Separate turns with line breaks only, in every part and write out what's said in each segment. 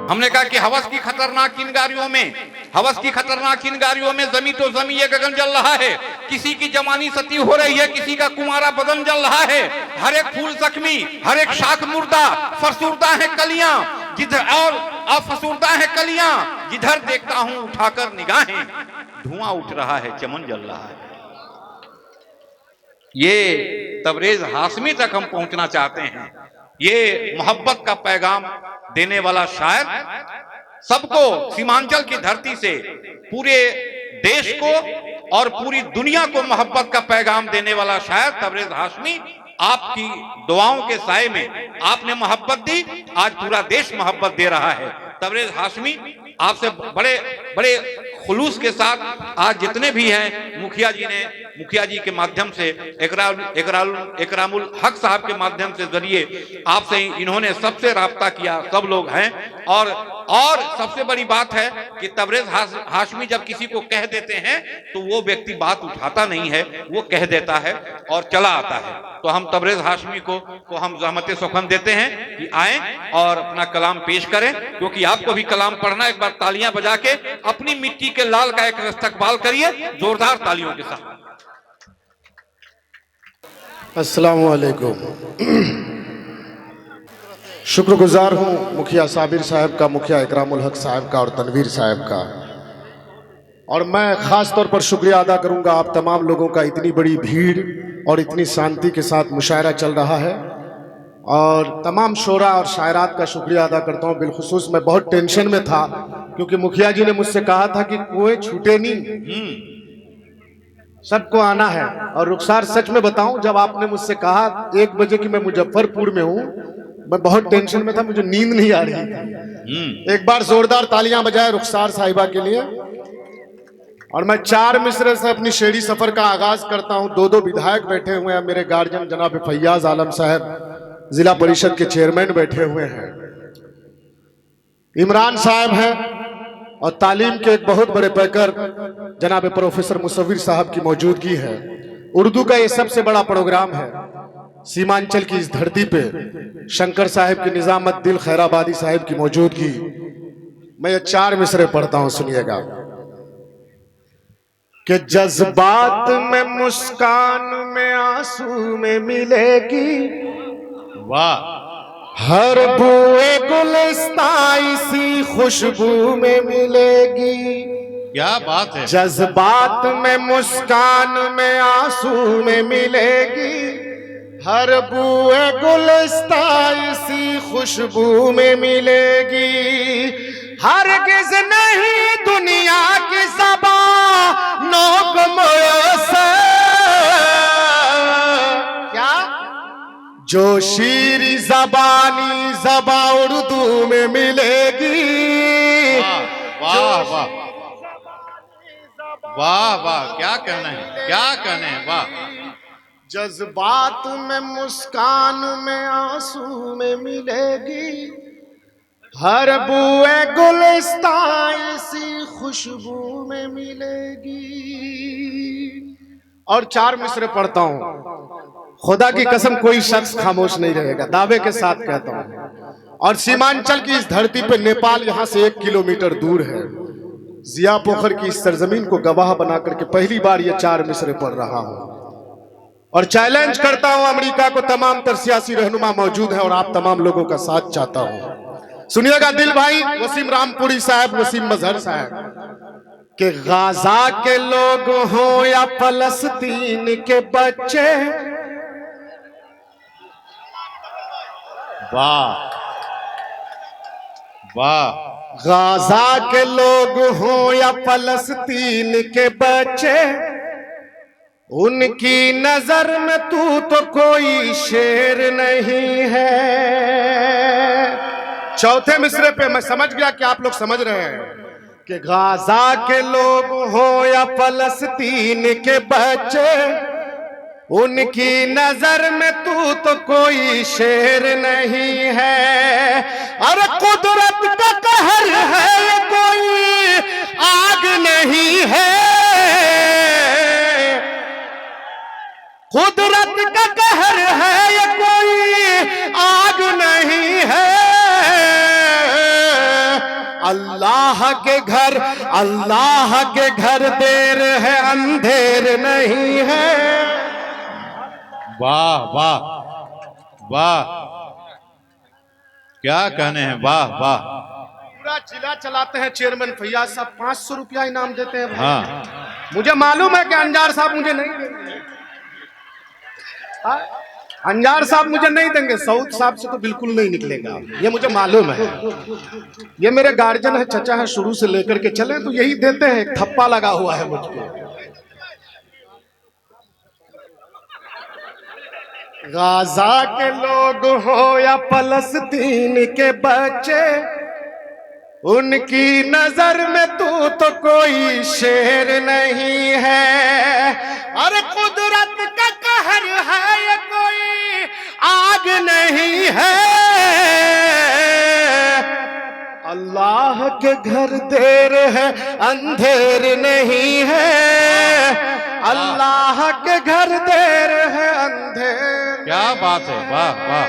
हमने कहा कि हवस की खतरनाक चिंगारियों में जमी तो जमी ये गगन जल रहा है, किसी की जवानी सती हो रही है, किसी का कुमारा बदन जल रहा है, हर एक फूल जख्मी, हर एक शाख मुर्दा, फसूरदा है कलियां जिधर और फसूरदा है कलियां जिधर देखता हूं उठाकर निगाहें, धुआं उठ रहा है, चमन जल रहा है। ये तबरेज हाशमी तक हम पहुंचना चाहते हैं। ये मोहब्बत का पैगाम देने वाला शायर, सबको सीमांचल की धरती से पूरे देश को और पूरी दुनिया को मोहब्बत का पैगाम देने वाला शायर तबरेज हाशमी, आपकी दुआओं के साए में आपने मोहब्बत दी, आज पूरा देश मोहब्बत दे रहा है। तबरेज हाशमी आपसे बड़े बड़े खुलूस के साथ आज जितने भी हैं, मुखिया जी के माध्यम से, इकरामुल हक साहब के माध्यम से जरिए आपसे इन्होंने सबसे राब्ता किया, सब लोग हैं। और सबसे बड़ी बात है कि तबरेज हाशमी जब किसी को कह देते हैं तो वो व्यक्ति बात उठाता नहीं है, वो कह देता है और चला आता है। तो हम तबरेज हाशमी को हम ज़हमत सुखन देते हैं कि आए और अपना कलाम पेश करें, क्योंकि आपको भी कलाम पढ़ना। एक बार तालियां बजा के अपनी मिट्टी के लाल का एक इस्तकबाल करिए जोरदार तालियों के साथ।
अस्सलाम वालेकुम। शुक्रगुजार हूँ मुखिया साबिर साहब का, मुखिया इकरामुल हक साहब का और तनवीर साहब का। और मैं ख़ास तौर पर शुक्रिया अदा करूँगा आप तमाम लोगों का, इतनी बड़ी भीड़ और इतनी शांति के साथ मुशायरा चल रहा है। और तमाम शोरा और शायरात का शुक्रिया अदा करता हूँ। बिलखुसूस मैं बहुत टेंशन में था क्योंकि मुखिया जी ने मुझसे कहा था कि कोई छूटे नहीं, सबको आना है। और रुखसार सच में बताऊं, जब आपने मुझसे कहा 1 बजे की मैं मुजफ्फरपुर में हूं, मैं बहुत टेंशन में था, मुझे नींद नहीं आ रही थी। एक बार जोरदार तालियां बजाए रुखसार साहिबा के लिए। और मैं 4 मिसरे से अपनी शेरी सफर का आगाज करता हूं। 2 विधायक बैठे हुए हैं, मेरे गार्जियन जनाब फैयाज आलम साहब जिला परिषद के चेयरमैन बैठे हुए हैं, इमरान साहब हैं और तालीम के एक बहुत बड़े पैकर जनाब प्रोफेसर मुसव्विर साहब की मौजूदगी है। उर्दू का ये सबसे बड़ा प्रोग्राम है सीमांचल की इस धरती पे। शंकर साहब की निजामत दिल खैराबादी साहब की मौजूदगी। मैं ये 4 मिसरे पढ़ता हूं, सुनिएगा। कि जज्बात में मुस्कान में आंसू में मिलेगी,
वाह,
हर बुए गुलिस्तां इसी खुशबू में मिलेगी।
क्या बात है।
जज्बात में मुस्कान में आंसू में मिलेगी, हर बुए गुलिस्तां इसी खुशबू में मिलेगी। हरगिज़ नहीं दुनिया की ज़बानों को मुयस्सर, क्या जो शीरी ज़बानी ज़बा उर्दू में मिलेगी।
वाह वाह वाह वाह, क्या कहना है, क्या कहने हैं, वाह।
जज्बात में मुस्कान में आंसू में मिलेगी, हर बुए गुलिस्तां इसी खुशबू में मिलेगी। और 4 मिसरे पढ़ता हूं, खुदा की कसम कोई शख्स खामोश नहीं रहेगा, दावे के साथ कहता हूं। और सीमांचल की इस धरती पे नेपाल यहां से 1 किलोमीटर दूर है। जिया पोखर की इस सरजमीन को गवाह बना करके पहली बार ये 4 मिसरे पढ़ रहा हूं। और चैलेंज करता हूं अमेरिका को, तमाम तर सियासी रहनुमा मौजूद है और आप तमाम लोगों का साथ चाहता हूं। सुनिएगा दिल भाई वसीम रामपुरी साहब, वसीम मजहर साहब, कि गाजा के लोग हों या फलस्तीन के बच्चे,
वाह वाह,
गाजा के लोग हों या फलस्तीन के बच्चे, उनकी नजर में तू तो कोई शेर नहीं है। चौथे मिसरे पे मैं समझ गया कि आप लोग समझ रहे हैं कि गाजा के लोग हो या फलस्तीन के बच्चे, उनकी नजर में तू तो कोई शेर नहीं है। अरे कुदरत का कहर है ये, कोई आग नहीं है। कुदरत का कहर है ये, कोई आग नहीं है। अल्लाह के घर देर है, अंधेर नहीं है।
वाह वाह वाह, क्या कहने हैं, वाह वाह।
पूरा जिला चलाते हैं चेयरमैन फैयाज साहब, 500 रुपया इनाम देते हैं।
हाँ,
मुझे मालूम है कि अंजार साहब मुझे नहीं देंगे। हाँ? अंजार साहब मुझे नहीं देंगे, सऊद साहब से तो बिल्कुल नहीं निकलेगा, ये मुझे मालूम है। ये मेरे गार्जियन है, चचा है, शुरू से लेकर के चले तो यही देते हैं। एक थप्पा लगा हुआ है मुझको। गाजा के लोग हो या फलस्तीन के बच्चे, उनकी नजर में तू तो कोई शेर नहीं है। अरे कुदरत का कहर है ये, कोई आग नहीं है। अल्लाह के घर देर है, अंधेर नहीं है। अल्लाह के घर देर है, अंधेर।
क्या बात है, वाह वाह।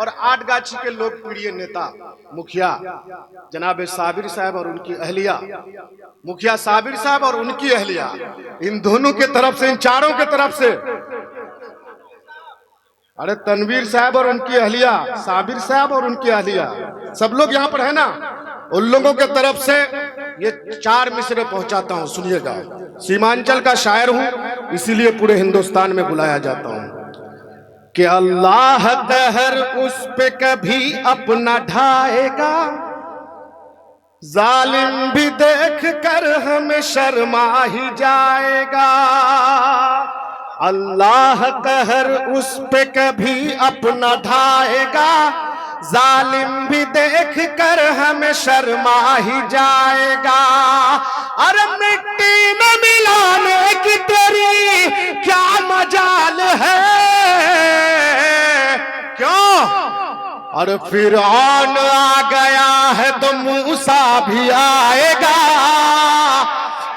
और आठगाछी के लोकप्रिय नेता मुखिया जनाब साबिर साहब और उनकी अहलिया, मुखिया साबिर साहब और उनकी अहलिया, इन दोनों के तरफ से, इन चारों के तरफ से, अरे तनवीर साहब और उनकी अहलिया, साबिर साहब और उनकी अहलिया, सब लोग यहाँ पर है ना, उन लोगों के तरफ से ये 4 मिसरे पहुंचाता हूं, सुनिएगा। सीमांचल का शायर हूं, इसीलिए पूरे हिंदुस्तान में बुलाया जाता हूं कि अल्लाह कहर उस पे कभी अपना ढाएगा, जालिम भी देख कर हमें शर्मा ही जाएगा। अल्लाह कहर उस पे कभी अपना ढाएगा, जालिम भी देख कर हमें शर्मा ही जाएगा। अरे मिट्टी में मिलाने की तेरी क्या मजाल है, क्यों? और फिरौन आ गया है तो मूसा भी आएगा।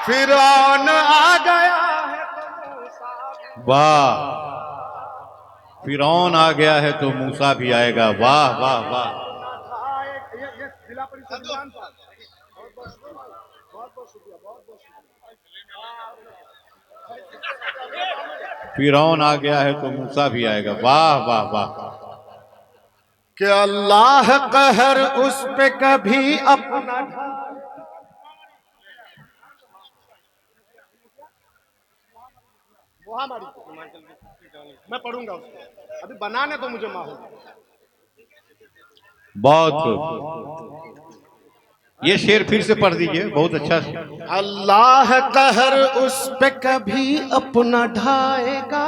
फिरौन आ गया है तो मूसा।
वाह, फिरौन आ गया है तो मूसा भी आएगा। वाह वाह वाह। फिरौन आ गया है तो मूसा भी आएगा। वाह वाह वाह।
कि अल्लाह कहर उस पे कभी अपना, मैं पढ़ूंगा उसको, अभी बनाने तो मुझे माहौल।
बहुत, ये शेर फिर से पढ़ दीजिए, बहुत अच्छा शेर।
अल्लाह कहर उस पे कभी अपना ढाएगा,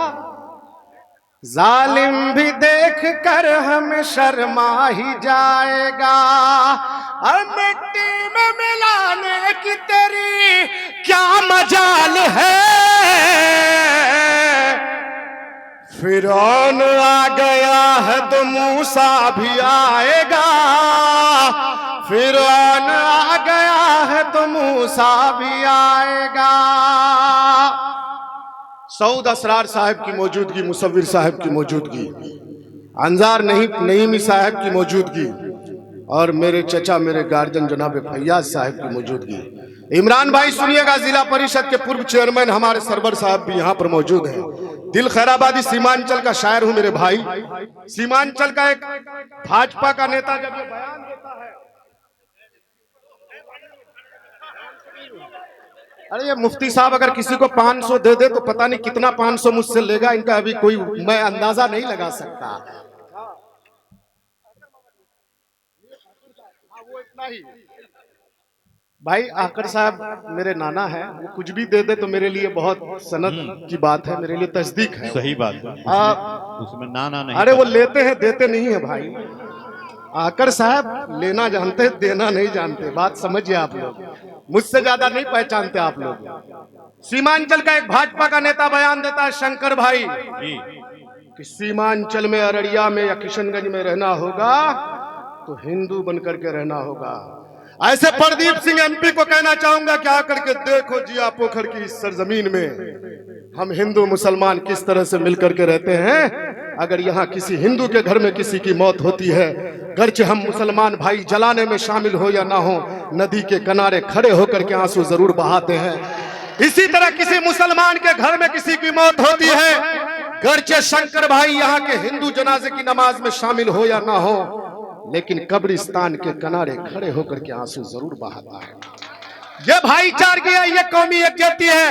जालिम भी देख कर हमें शर्मा ही जाएगा। और मिट्टी में मिलाने की तेरी क्या मजाल है। फिरौन आ गया है तो मूसा भी आएगा। फिरौन आ गया है तो मूसा भी आएगा। सऊद असरार साहब की मौजूदगी, मुसव्विर साहब की मौजूदगी, अंजार नईमी साहब की मौजूदगी और मेरे चचा, मेरे गार्जियन जनाब फैयाज साहब की मौजूदगी। इमरान भाई सुनिएगा, जिला परिषद के पूर्व चेयरमैन हमारे सरवर साहब भी यहाँ पर मौजूद हैं। दिल खैराबादी सीमांचल का शायर हूँ मेरे भाई। सीमांचल का एक भाजपा का नेता जब ये बयान देता है, अरे ये मुफ्ती साहब अगर किसी को 500 दे दे तो पता नहीं कितना 500 मुझसे लेगा, इनका अभी कोई मैं अंदाजा नहीं लगा सकता। वो इतना ही। भाई आकर साहब मेरे नाना है, वो कुछ भी दे दे तो मेरे लिए बहुत सनद की बात है, मेरे लिए तस्दीक है।
सही बात है, उसमें नाना नहीं।
अरे वो लेते हैं देते नहीं है भाई। आकर साहब लेना जानते हैं, देना नहीं जानते। बात समझिए आप लोग, मुझसे ज्यादा नहीं पहचानते आप लोग। सीमांचल का एक भाजपा का नेता बयान देता है, शंकर भाई, कि सीमांचल में, अररिया में या किशनगंज में रहना होगा तो हिंदू बनकर के रहना होगा। ऐसे प्रदीप सिंह एमपी को कहना चाहूंगा कि आकर के देखो जिया पोखर की इस सरजमीन में हम हिंदू मुसलमान किस तरह से मिलकर के रहते हैं। अगर यहाँ किसी हिंदू के घर में किसी की मौत होती है, गर्चे हम मुसलमान भाई जलाने में शामिल हो या ना हो, नदी के किनारे खड़े होकर के आंसू जरूर बहाते हैं। इसी तरह किसी मुसलमान के घर में किसी की मौत होती है, गर्चे शंकर भाई यहाँ के हिंदू जनाजे की नमाज में शामिल हो या ना हो, लेकिन कब्रिस्तान के किनारे खड़े होकर के आंसू जरूर बहाता है। ये भाईचारगी है, ये कौमी एकजुटता है।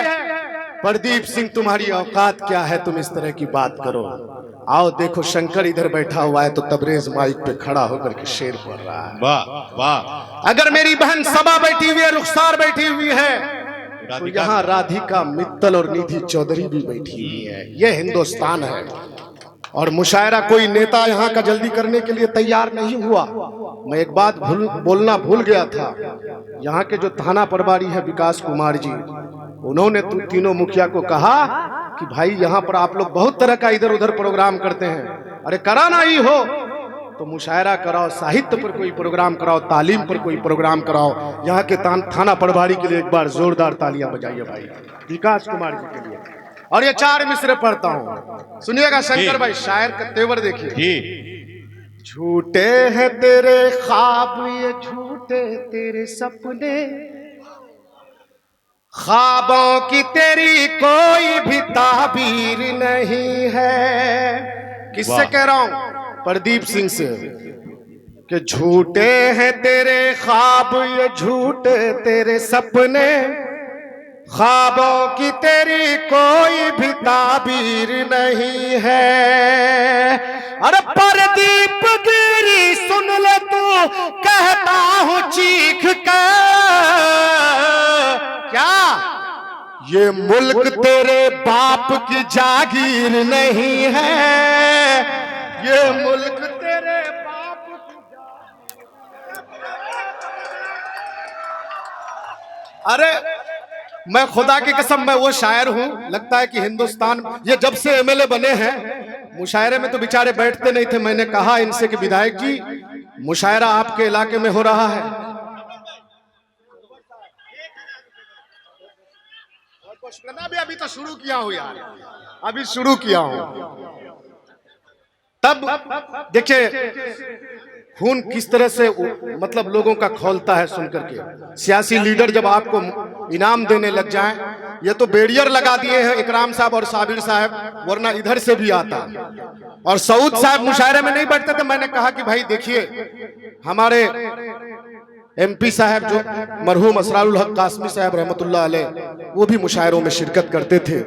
प्रदीप सिंह, तुम्हारी औकात क्या है, तुम इस तरह की बात करो? आओ देखो, शंकर इधर बैठा हुआ है तो तबरेज माइक पे खड़ा होकर के शेर पढ़ रहा है।
वाह वाह।
अगर मेरी बहन सबा बैठी हुई है, रुखसार बैठी हुई है, तो यहाँ राधिका मित्तल और निधि चौधरी भी बैठी हुई है। ये हिंदुस्तान है। और मुशायरा कोई नेता यहाँ का जल्दी करने के लिए तैयार नहीं हुआ। मैं एक बात बोलना भूल गया था। यहाँ के जो थाना प्रभारी है विकास कुमार जी, उन्होंने तीनों मुखिया को कहा कि भाई यहाँ पर आप लोग बहुत तरह का इधर उधर प्रोग्राम करते हैं, अरे कराना ही हो तो मुशायरा कराओ, साहित्य पर कोई प्रोग्राम कराओ, तालीम पर कोई प्रोग्राम कराओ। यहाँ के थाना प्रभारी के लिए एक बार जोरदार तालियां बजाइए भाई, विकास कुमार जी के लिए। और ये 4 मिसरे पढ़ता हूँ, सुनिएगा शंकर भाई, शायर का तेवर देखिए। झूठे हैं तेरे ख्वाब, ये झूठे तेरे सपने, ख्वाबों की तेरी कोई भी ताबीर नहीं है। किससे कह रहा हूं? प्रदीप सिंह से, कि झूठे हैं तेरे ख्वाब, ये झूठे तेरे सपने, ख्वाबों की तेरी कोई भी ताबीर नहीं है। अरे प्रदीप गिरी सुन ले तू, कहता हूं चीख कर, क्या ये मुल्क तेरे बाप की जागीर नहीं है, ये मुल्क तेरे बाप की जागीर। अरे मैं खुदा की कसम, मैं वो शायर हूं, लगता है कि हिंदुस्तान, ये जब से एमएलए बने हैं मुशायरे में तो बेचारे बैठते नहीं थे। मैंने कहा इनसे कि विधायक जी, मुशायरा आपके इलाके में हो रहा है, अभी तो शुरू किया हूं यार, अभी शुरू किया हूं। तब देखिए खून किस तरह से मतलब लोगों का खौलता है सुनकर के। सियासी लीडर जब आपको इनाम देने लग जाएं, ये तो बैरियर लगा दिए हैं इकराम साहब और साबिर साहब, वरना इधर से भी आता। और सऊद साहब मुशायरे में नहीं बैठते थे। मैंने कहा कि भाई देखिए, हमारे एमपी साहब जो मरहूम असरारुल हक कासमी साहब रहमतुल्लाह अलैह, वो भी मुशायरों में शिरकत करते थे।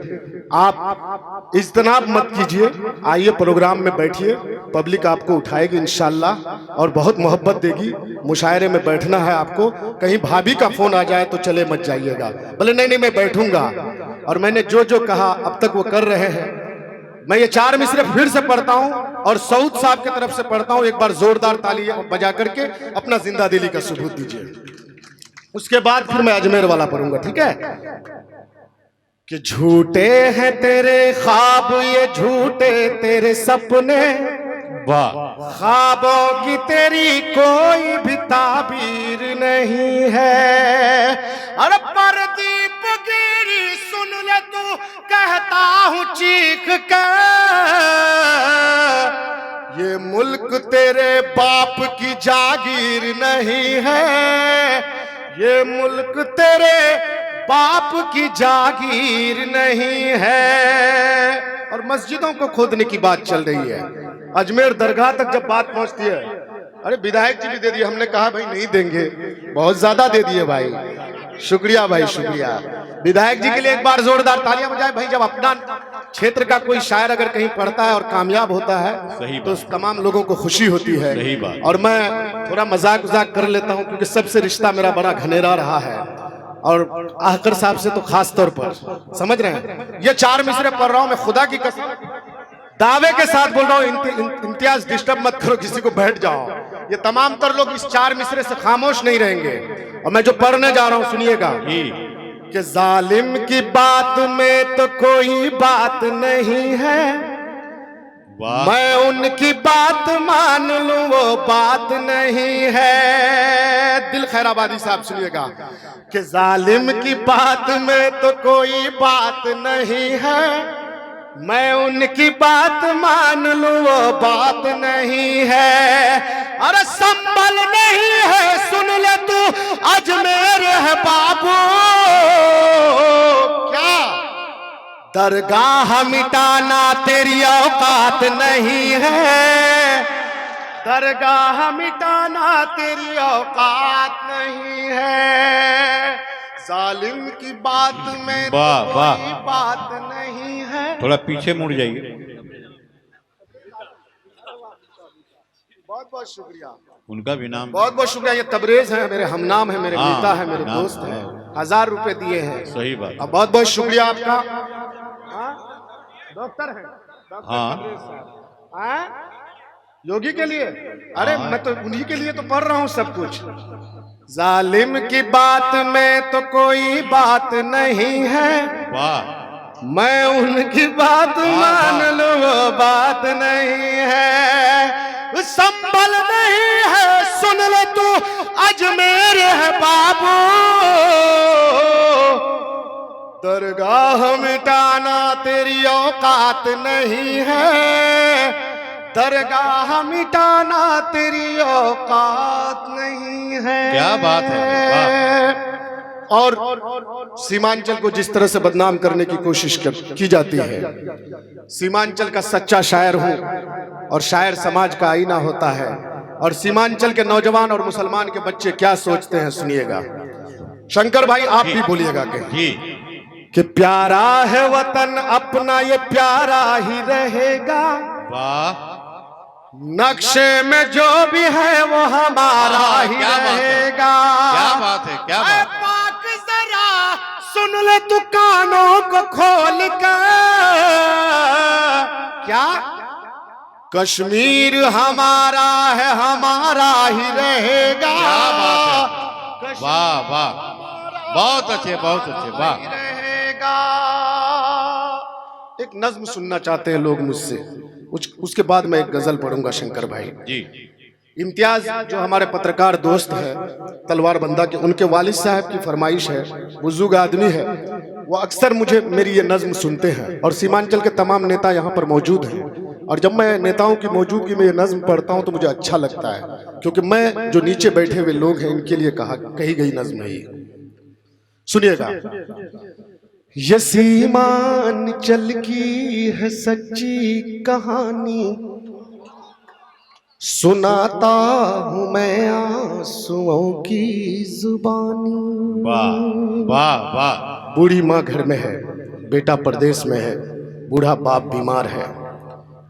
आप इज्तनाब मत कीजिए, आइए प्रोग्राम में बैठिए, पब्लिक आपको उठाएगी इंशाल्लाह और बहुत मोहब्बत देगी। मुशायरे में बैठना है आपको, कहीं भाभी का फोन आ जाए तो चले मत जाइएगा। बोले नहीं नहीं मैं बैठूंगा। और मैंने जो जो कहा अब तक वो कर रहे हैं। मैं ये 4 मिसरे फिर से पढ़ता हूं और सऊद साहब की तरफ से पढ़ता हूं। एक बार जोरदार तालियां बजा करके अपना जिंदा दिली का सबूत दीजिए। उसके बाद फिर मैं अजमेर वाला पढ़ूंगा, ठीक है? कि झूठे हैं तेरे ख्वाब, ये झूठे तेरे सपने, ख्वाबों की तेरी कोई भी ताबीर नहीं है। अरे प्रदीप गिरी सुन ले तू, कहता हूं चीख कर, ये मुल्क तेरे बाप की जागीर नहीं है, ये मुल्क तेरे बाप की जागीर नहीं है। और मस्जिदों को खोदने की बात चल रही है, अजमेर दरगाह तक जब बात पहुंचती है, अरे विधायक जी भी दे दिए। हमने कहा भाई नहीं देंगे, बहुत ज्यादा दे दिए भाई, शुक्रिया भाई शुक्रिया। विधायक जी के लिए एक बार जोरदार तालियां बजाएं भाई। जब अपना क्षेत्र का कोई शायर अगर कहीं पढ़ता है और कामयाब होता है तो तमाम लोगों को खुशी होती है। और मैं थोड़ा मजाक वजाक कर लेता हूं क्योंकि सबसे रिश्ता मेरा बड़ा घनेरा रहा है, और आहकर साहब से तो खास तौर पर, समझ रहे हैं? ये 4 मिसरे पढ़ रहा हूं मैं, खुदा की कसम दावे के साथ बोल रहा हूं। इम्तियाज डिस्टर्ब मत करो, किसी को, बैठ जाओ। ये तमाम तर लोग इस 4 मिसरे से खामोश नहीं रहेंगे। और मैं जो पढ़ने जा रहा हूं सुनिएगा कि जालिम की बात में तो कोई बात नहीं है, मैं उनकी बात मान लूं वो बात नहीं है। दिल खैराबादी साहब सुनिएगा कि जालिम की बात में तो कोई बात नहीं है, मैं उनकी बात मान लूं वो बात नहीं है। अरे संभल नहीं है सुन ले तू अजमेर है बाबू, क्या दरगाह मिटाना तेरी औकात नहीं है, दरगाह मिटाना तेरी औकात नहीं है। जालिम की बात में तो कोई बात नहीं है।
थोड़ा पीछे मुड़ जाइए।
बहुत बहुत शुक्रिया,
उनका भी नाम
बहुत बहुत शुक्रिया। ये तबरेज है, मेरे हमनाम है, मेरे नेता है, मेरे दोस्त हैं, 1000 रुपए दिए हैं।
सही बात।
अब बहुत बहुत शुक्रिया आपका। डॉक्टर है योगी के लिए, अरे मैं तो उन्हीं के लिए तो पढ़ रहा हूं सब कुछ। जालिम की बात में तो कोई बात नहीं है,
वाह,
मैं उनकी बात मान लूं वो बात नहीं है। संभल नहीं है सुन ले तू अजमेर है बाबू, दरगाह मिटाना तेरी औकात नहीं है, दरगाह मिटाना तेरी औकात नहीं है।
क्या बात है।
और सीमांचल को जिस तरह से बदनाम करने की कोशिश की जाती है, सीमांचल का सच्चा शायर हूं और शायर समाज का आईना होता है। और सीमांचल के नौजवान और मुसलमान के बच्चे क्या सोचते हैं सुनिएगा। शंकर भाई आप भी बोलिएगा कि प्यारा है वतन अपना ये प्यारा ही रहेगा,
वाह,
नक्शे में जो भी है वो हमारा ही रहेगा।
क्या बात है, क्या बात है।
पाक जरा सुन ले तू कानों को खोल कर, क्या कश्मीर हमारा है हमारा ही रहेगा।
क्या बात है, वाह वाह, बहुत अच्छे, बहुत अच्छे, वाह।
एक नज्म सुनना चाहते हैं लोग मुझसे, उसके बाद मैं एक गजल पढ़ूंगा शंकर भाई
जी।
इम्तियाज जो हमारे पत्रकार दोस्त है तलवार बंदा के, उनके वालिद साहब की फरमाइश है, बुजुर्ग आदमी है, वो अक्सर मुझे मेरी ये नज्म सुनते हैं। और सीमांचल के तमाम नेता यहाँ पर मौजूद हैं, और जब मैं नेताओं की मौजूदगी में ये नज्म पढ़ता हूँ तो मुझे अच्छा लगता है, क्योंकि मैं जो नीचे बैठे हुए लोग हैं इनके लिए कही गई नज्म है। सुनिएगा। ये सीमांचल की है सच्ची कहानी, सुनाता हूँ मैं आंसुओं की जुबानी।
वाह वाह वाह।
बूढ़ी माँ घर में है, बेटा परदेश में है, बूढ़ा बाप बीमार है,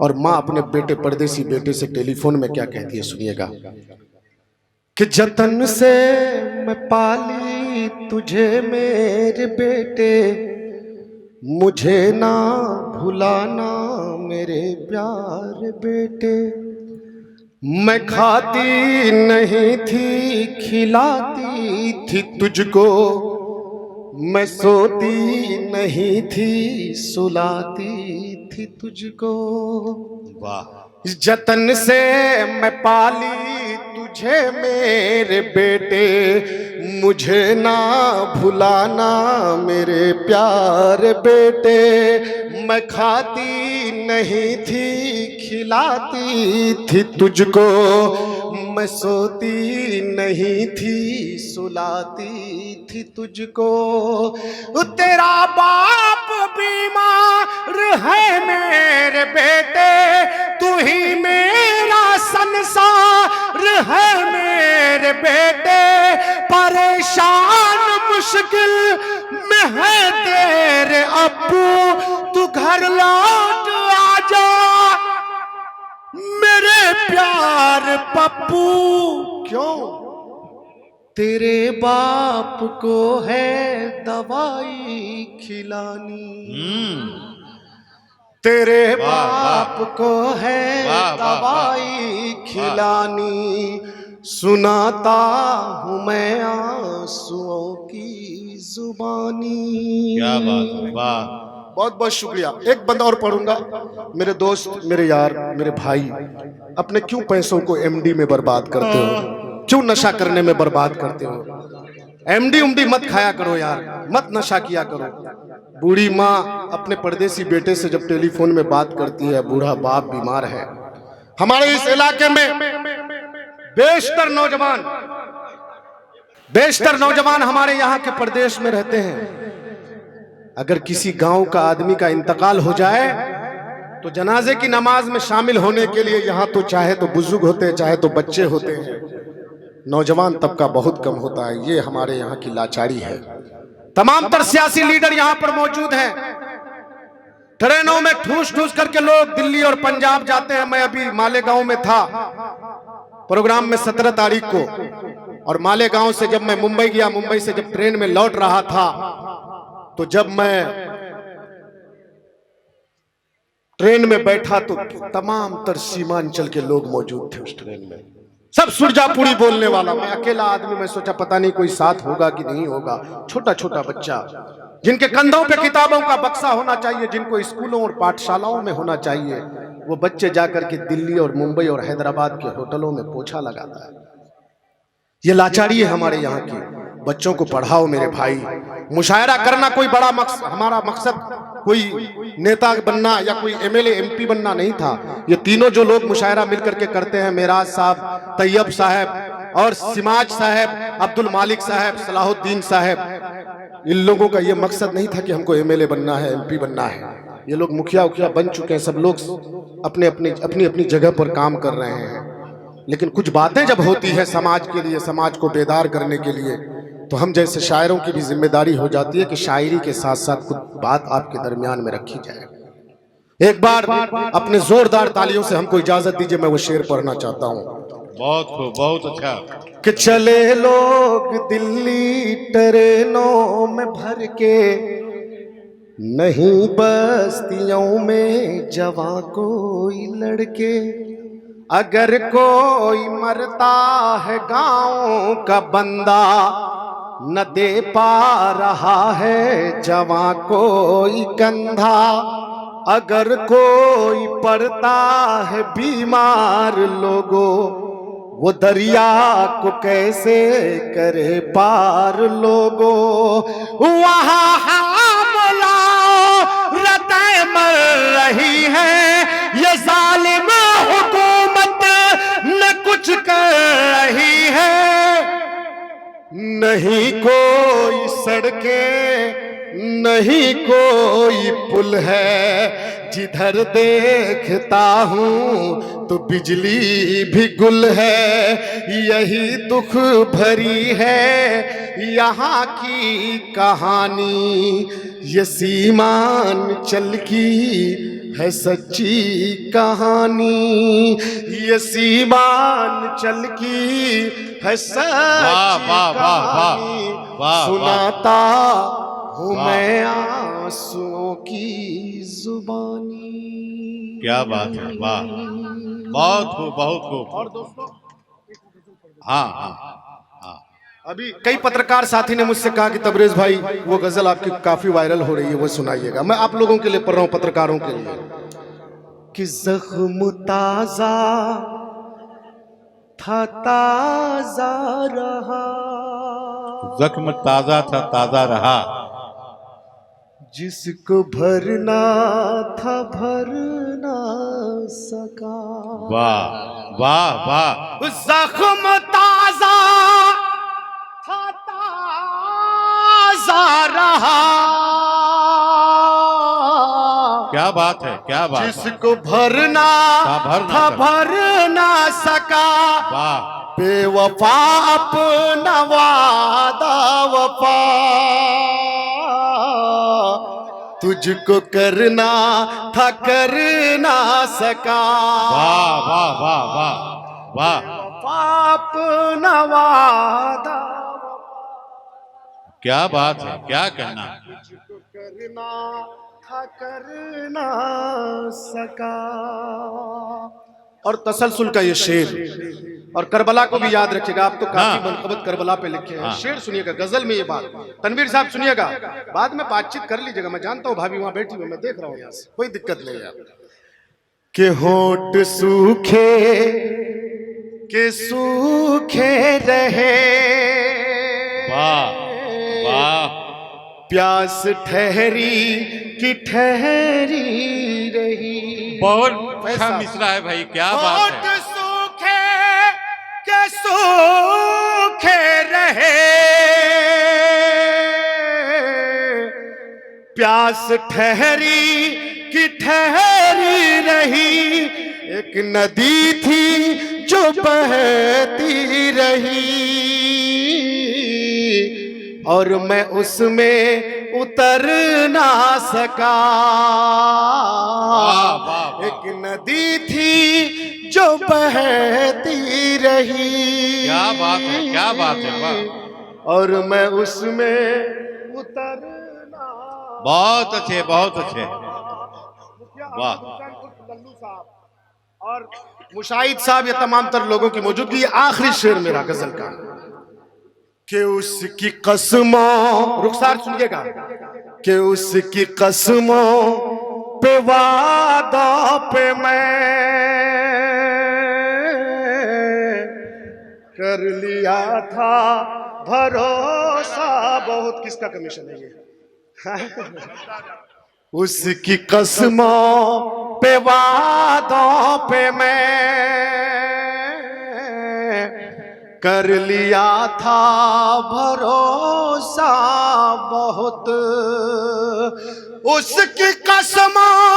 और माँ अपने बेटे परदेसी बेटे से टेलीफोन में क्या कहती है सुनिएगा कि जतन से मैं पाली तुझे मेरे बेटे, मुझे ना भुलाना मेरे प्यारे बेटे। मैं खाती नहीं थी खिलाती थी तुझको, मैं सोती नहीं थी सुलाती थी तुझको।
वाह।
जतन से मैं पाली तुझे मेरे बेटे, मुझे ना भुलाना मेरे प्यारे बेटे। मैं खाती नहीं थी खिलाती थी तुझको, मैं सोती नहीं थी सुलाती थी तुझको। तेरा बाप बीमार है मेरे बेटे, तू ही मेरा संसार है मेरे बेटे। परेशान मुश्किल में है तेरे अब्बू, तू घर लौट आजा मेरे प्यार पप्पू। क्यों? तेरे बाप को है दवाई खिलानी, तेरे बाप को है दवाई खिलानी, सुनाता हूँ मैं आंसुओं की जुबानी।
क्या बात है, वाह।
बहुत बहुत शुक्रिया। एक बंदा और पढ़ूंगा। मेरे दोस्त, मेरे यार, मेरे भाई, अपने क्यों पैसों को एमडी में बर्बाद करते हो? क्यों नशा करने में बर्बाद करते हो? एमडी उमडी मत खाया करो यार, मत नशा किया करो। बूढ़ी माँ अपने परदेसी बेटे से जब टेलीफोन में बात करती है, बूढ़ा बाप बीमार है। हमारे इस इलाके में बेशतर नौजवान हमारे यहाँ के प्रदेश में रहते हैं। अगर किसी गांव का आदमी का इंतकाल हो जाए तो जनाजे की नमाज में शामिल होने के लिए यहाँ तो चाहे तो बुजुर्ग होते हैं, चाहे तो बच्चे होते हैं, नौजवान तबका बहुत कम होता है। ये हमारे यहाँ की लाचारी है। तमाम तर सियासी लीडर यहाँ पर मौजूद हैं। ट्रेनों में ठूस ठूस करके लोग दिल्ली और पंजाब जाते हैं। मैं अभी मालेगांव में था प्रोग्राम में 17 तारीख को, और मालेगांव से जब मैं मुंबई गया, मुंबई से जब ट्रेन में लौट रहा था, तो जब मैं ट्रेन में बैठा तो तमाम तर सीमांचल के लोग मौजूद थे उस ट्रेन में। सब सुरजापुरी बोलने वाला। मैं अकेला आदमी, मैं सोचा पता नहीं कोई साथ होगा कि नहीं होगा। छोटा छोटा बच्चा जिनके कंधों पे किताबों का बक्सा होना चाहिए, जिनको स्कूलों और पाठशालाओं में होना चाहिए, वो बच्चे जाकर के दिल्ली और मुंबई और हैदराबाद के होटलों में पोछा लगाता है। ये लाचारी है हमारे यहाँ की। बच्चों को पढ़ाओ मेरे भाई। मुशायरा करना कोई बड़ा मकसद, हमारा मकसद कोई नेता बनना या कोई एमएलए एमपी बनना नहीं था। ये तीनों जो लोग मुशायरा मिलकर के करते हैं, मेराज साहब, तैयब साहब और सिमाज साहब, अब्दुल मालिक साहब, सलाहुद्दीन साहब, इन लोगों का ये मकसद नहीं था कि हमको एमएलए बनना है, एमपी बनना है। ये लोग मुखिया उखिया बन चुके हैं। सब लोग अपने अपनी जगह पर काम कर रहे हैं। लेकिन कुछ बातें जब होती है समाज के लिए, समाज को बेदार करने के लिए, तो हम जैसे शायरों की भी जिम्मेदारी हो जाती है कि शायरी के साथ साथ कुछ बात आपके दरमियान में रखी जाए। एक बार अपने जोरदार तालियों से हमको इजाजत दीजिए, मैं वो शेर पढ़ना चाहता हूँ।
बहुत खूब, बहुत अच्छा।
कि चले लोग दिल्ली ट्रेनों में भर के, नहीं बस्तियों में जवां कोई लड़के। अगर कोई मरता है गाँव का बंदा, न दे पा रहा है जवां कोई कंधा। अगर कोई पड़ता है बीमार लोगों, वो दरिया को कैसे करे पार लोगों। वहाँ हमला रते मर रही है, ये जालिम हुकूमत न कुछ कर रही है। नहीं कोई सड़कें, नहीं कोई पुल है, जिधर देखता हूँ तो बिजली भी गुल है। यही दुख भरी है यहाँ की कहानी, ये सीमांचल की है सच्ची कहानी। ये सीमांचल की है सच्ची कहानी, सुनाता हूँ मैं आंसुओं की जुबानी।
क्या बात है, वाह, बहुत खूब, बहुत खूब।
और दोस्तों,
हाँ हाँ हाँ,
अभी कई पत्रकार साथी ने मुझसे कहा कि तबरेज भाई वो गजल आपकी काफी वायरल हो रही है, वो सुनाइएगा। मैं आप लोगों के लिए पढ़ रहा हूं, पत्रकारों के लिए। कि जख्म ताजा था ताजा रहा,
जख्म ताजा था ताजा रहा,
जिसको भरना था भर ना सका।
वाह वाह वाह।
जख्म ताजा था ताजा रहा,
क्या बात है, क्या बात है।
जिसको भरना था भर ना सका।
वाह।
बेवफा अपना वादा वफा तुझको करना था कर ना सका।
वाह वाह वाह वाह वाह।
अपना वादा
क्या बात है, क्या कहना।
तुझको करना था कर ना सका। और तसलसल का ये शेर, और करबला को भी याद रखिएगा, आप तो काफी
हाँ।
मनकबत करबला पे लिखे हैं।
हाँ।
शेर सुनिएगा, गजल में ये बात। तनवीर साहब सुनिएगा, बाद में बातचीत कर लीजिएगा, मैं जानता हूँ भाभी वहां बैठी हुई, मैं देख रहा हूँ यहाँ से, कोई दिक्कत नहीं है। कि होठ सूखे के सूखे रहे,
वाह वाह,
प्यास ठहरी कि ठहरी रही।
बहुत अच्छा मिसरा है भाई, क्या बात
होठ
है।
सूखे के सूखे रहे, प्यास ठहरी कि ठहरी रही। एक नदी थी जो बहती रही, और मैं उसमें उतर ना सका।
वाह, वाह, वाह।
एक नदी थी जो बहती रही,
क्या बात है, क्या बात है, वाह।
और मैं उसमें उतर ना।
बहुत अच्छे, बहुत अच्छे। वाह।
लल्लू साहब और मुशाहिद साहब, ये तमाम तर लोगों की मौजूदगी। आखिरी शेर मेरा गजल का, कि उसकी कसमों, रुखसार सुनिएगा, कि उसकी कसमों पे वादा पे मैं कर लिया था भरोसा। बहुत किसका कमीशन है ये? उसकी कसमों पे वादों पे मैं कर लिया था भरोसा बहुत। उसकी कसमों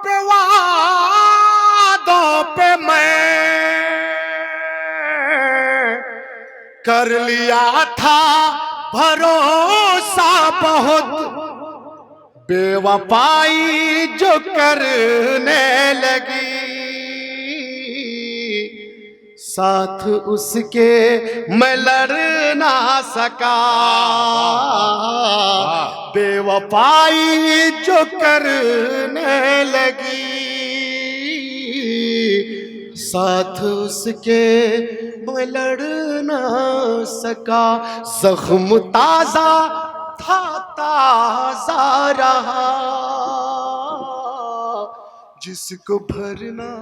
पे वादों पे मैं कर लिया था भरोसा बहुत। बेवफाई जो करने लगी, साथ उसके मैं लड़ ना सका। बेवफाई जो करने लगी, साथ उसके मैं लड़ ना सका। जख्म ताजा था ताजा रहा, जिसको भरना